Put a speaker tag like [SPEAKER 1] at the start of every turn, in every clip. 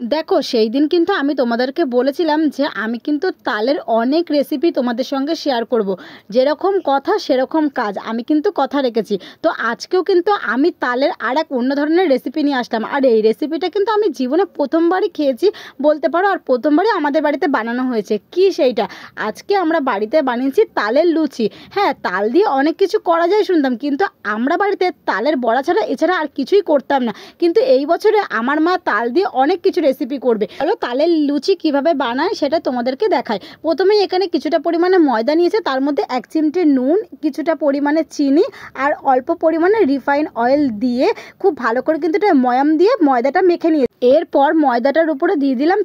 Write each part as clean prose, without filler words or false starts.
[SPEAKER 1] দেখো সেই দিন কিন্তু আমি তোমাদেরকে বলেছিলাম যে আমি কিন্তু তালের অনেক রেসিপি তোমাদের সঙ্গে শেয়ার করব। যেরকম কথা সেরকম কাজ, আমি কিন্তু কথা রেখেছি। তো আজকেও কিন্তু আমি তালের আর এক অন্য ধরনের রেসিপি নিয়ে আসলাম। আর এই রেসিপিটা কিন্তু আমি জীবনে প্রথমবারই খেয়েছি বলতে পারো, আর প্রথমবারই আমাদের বাড়িতে বানানো হয়েছে। কি সেইটা, আজকে আমরা বাড়িতে বানিয়েছি তালের লুচি। হ্যাঁ, তাল দিয়ে অনেক কিছু করা যায় শুনতাম, কিন্তু আমরা বাড়িতে তালের বড়া ছাড়া এছাড়া আর কিছুই করতাম না। কিন্তু এই বছরে আমার মা তাল দিয়ে অনেক কিছু রেসিপি করবে। চলো তালের লুচি কিভাবে বানায় সেটা তোমাদেরকে দেখায়। প্রথমেই এখানে কিছুটা পরিমাণে ময়দা নিয়েছে, তার মধ্যে 1 চিমটে নুন, কিছুটা পরিমাণে চিনি আর অল্প পরিমাণে রিফাইন অয়েল দিয়ে খুব ভালো করে কিন্তু এটা ময়াম দিয়ে ময়দাটা মেখে নিয়ে, এরপর ময়দাটার উপরে দিয়ে দিলাম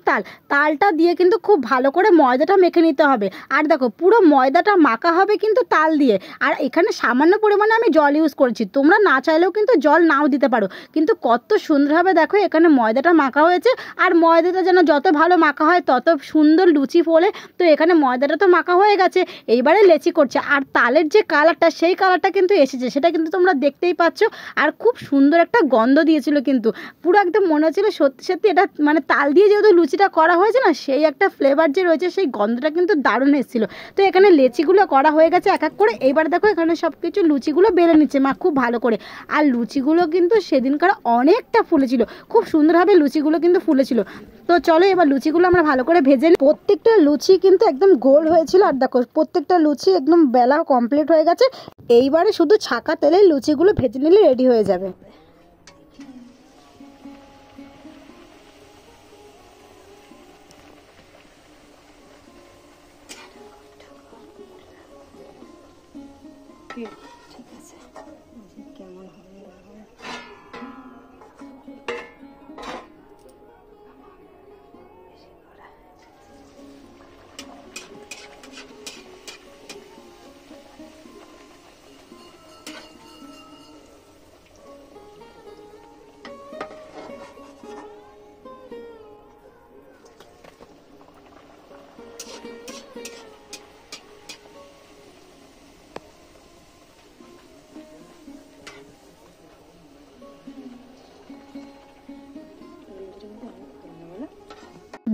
[SPEAKER 1] তালটা দিয়ে কিন্তু খুব ভালো করে ময়দাটা মেখে নিতে হবে। আর দেখো পুরো ময়দাটা মাখা হবে কিন্তু তাল দিয়ে। আর এখানে সামান্য পরিমাণে আমি জল ইউজ করেছি, তোমরা না চাইলেও কিন্তু জল নাও দিতে পারো। কিন্তু কত সুন্দরভাবে দেখো এখানে ময়দাটা মাখা হয়েছে। আর ময়দাটা যেন যত ভালো মাখা হয় তত সুন্দর লুচি ফোলে। তো এখানে ময়দাটা তো মাখা হয়ে গেছে, এইবারে লেচি করছে। আর তালের যে কালারটা, সেই কালারটা কিন্তু এসেছে, সেটা কিন্তু তোমরা দেখতেই পাচ্ছ। আর খুব সুন্দর একটা গন্ধ দিয়েছিল, কিন্তু পুরো একদম মনে হচ্ছিল সত্যি সত্যি এটা মানে তাল দিয়ে যেহেতু লুচিটা করা হয়েছে না, সেই একটা ফ্লেভার যে রয়েছে, সেই গন্ধটা কিন্তু দারুণ এসেছিল। তো এখানে লেচিগুলো করা হয়ে গেছে এক এক করে। এইবার দেখো এখানে সব কিছু লুচিগুলো বেলে নিচ্ছে মা খুব ভালো করে। আর লুচিগুলো কিন্তু সেদিনকার অনেকটা ফুলেছিল, খুব সুন্দরভাবে লুচিগুলো কিন্তু ফুলেছিল। তো চলো এবার লুচিগুলো আমরা ভালো করে ভেজে নিই। প্রত্যেকটা লুচি কিন্তু একদম গোল হয়েছিল। আর দেখো প্রত্যেকটা লুচি একদম বেলা কমপ্লিট হয়ে গেছে। এইবারে শুধু ছাকা তেলে লুচিগুলো ভেজে নিলে রেডি হয়ে যাবে। ঠিক আছে, কেমন হবে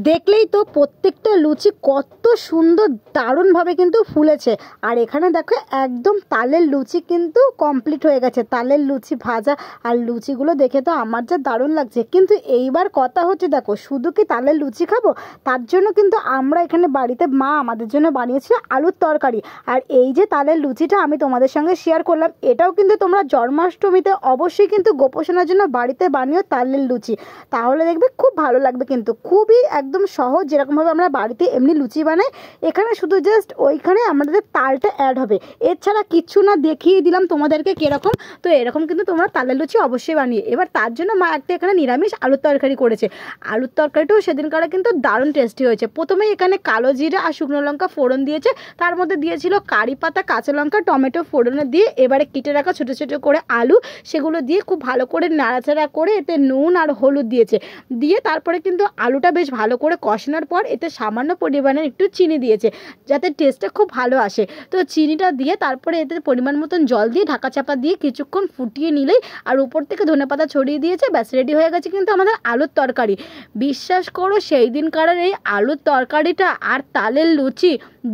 [SPEAKER 1] দেখলেই তো প্রত্যেকটা লুচি কত সুন্দর দারুণভাবে কিন্তু ফুলেছে। আর এখানে দেখো একদম তালের লুচি কিন্তু কমপ্লিট হয়ে গেছে, তালের লুচি ভাজা। আর লুচিগুলো দেখে তো আমার যা দারুণ লাগছে। কিন্তু এইবার কথা হচ্ছে, দেখো শুধু কি তালের লুচি খাবো, তার জন্য কিন্তু আমরা এখানে বাড়িতে মা আমাদের জন্য বানিয়েছিল আলুর তরকারি। আর এই যে তালের লুচিটা আমি তোমাদের সঙ্গে শেয়ার করলাম, এটাও কিন্তু তোমরা জন্মাষ্টমীতে অবশ্যই কিন্তু গোপোষণার জন্য বাড়িতে বানিও তালের লুচি, তাহলে দেখবে খুব ভালো লাগবে। কিন্তু খুবই একদম সহজ, যেরকমভাবে আমরা বাড়িতে এমনি লুচি বানাই, এখানে শুধু জাস্ট ওইখানে আমাদের তালটা অ্যাড হবে, এছাড়া কিচ্ছু না। দেখিয়ে দিলাম তোমাদেরকে কীরকম। তো এরকম কিন্তু তোমরা তালের লুচি অবশ্যই বানিয়ে। এবার তার জন্য মা একটা এখানে নিরামিষ আলুর তরকারি করেছে। আলুর তরকারিটাও সেদিনকার কিন্তু দারুণ টেস্টি হয়েছে। প্রথমেই এখানে কালো জিরা আর শুকনো লঙ্কা ফোড়ন দিয়েছে, তার মধ্যে দিয়েছিল কারি পাতা, কাঁচা লঙ্কা, টমেটো ফোড়নে দিয়ে এবারে কেটে রাখা ছোটো ছোটো করে আলু, সেগুলো দিয়ে খুব ভালো করে নাড়াচাড়া করে এতে নুন আর হলুদ দিয়েছে। দিয়ে তারপরে কিন্তু আলুটা বেশ ভালো করে কষানোর পর এতে সামান্য পরিমাণের একটু চিনি দিয়েছে, যাতে টেস্টটা খুব ভালো আসে। তো চিনিটা দিয়ে তারপরে এতে পরিমাণ মতন জল দিয়ে ঢাকা চাপা দিয়ে কিছুক্ষণ ফুটিয়ে নিলেই, আর উপর থেকে ধনেপাতা ছড়িয়ে দিয়েছে, ব্যাস রেডি হয়ে গেছে কিন্তু আমাদের আলুর তরকারি। বিশ্বাস করো সেই দিনকার এই আলুর তরকারিটা আর তালের লুচি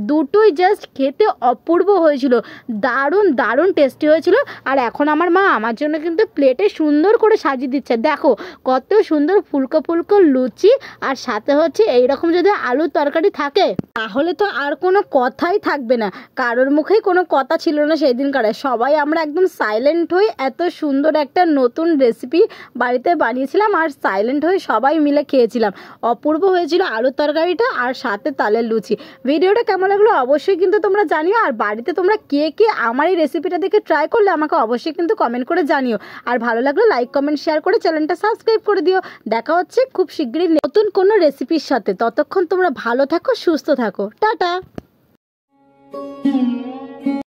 [SPEAKER 1] দুটোই জাস্ট খেতে অপূর্ব হয়েছিল, দারুণ দারুণ টেস্টি হয়েছিল। আর এখন আমার মা আমার জন্য কিন্তু প্লেটে সুন্দর করে সাজিয়ে দিচ্ছে। দেখো কত সুন্দর ফুলকো ফুলকো লুচি, আর সাথে হচ্ছে এইরকম যদি আলুর তরকারি থাকে তাহলে তো আর কোনো কথাই থাকবে না। কারোর মুখেই কোনো কথা ছিল না সেই দিনকার। সবাই আমরা একদম সাইলেন্ট হয়ে এত সুন্দর একটা নতুন রেসিপি বাড়িতে বানিয়েছিলাম, আর সাইলেন্ট হয়ে সবাই মিলে খেয়েছিলাম। অপূর্ব হয়েছিল আলুর তরকারিটা আর সাথে তালের লুচি। ভিডিওটা কেমন লাগলো অবশ্যই কিন্তু তোমরা জানিও। আর বাড়িতে তোমরা কে কে আমার এই রেসিপিটা দেখে ট্রাই করলে আমাকে অবশ্যই কিন্তু কমেন্ট করে জানিও। আর ভালো লাগলে লাইক কমেন্ট শেয়ার করে চ্যানেলটা সাবস্ক্রাইব করে দিও। দেখা হচ্ছে খুব শীঘ্রই নতুন কোনো রেসিপির সাথে। ততক্ষণ তোমরা ভালো থাকো, সুস্থ থাকো, টাটা।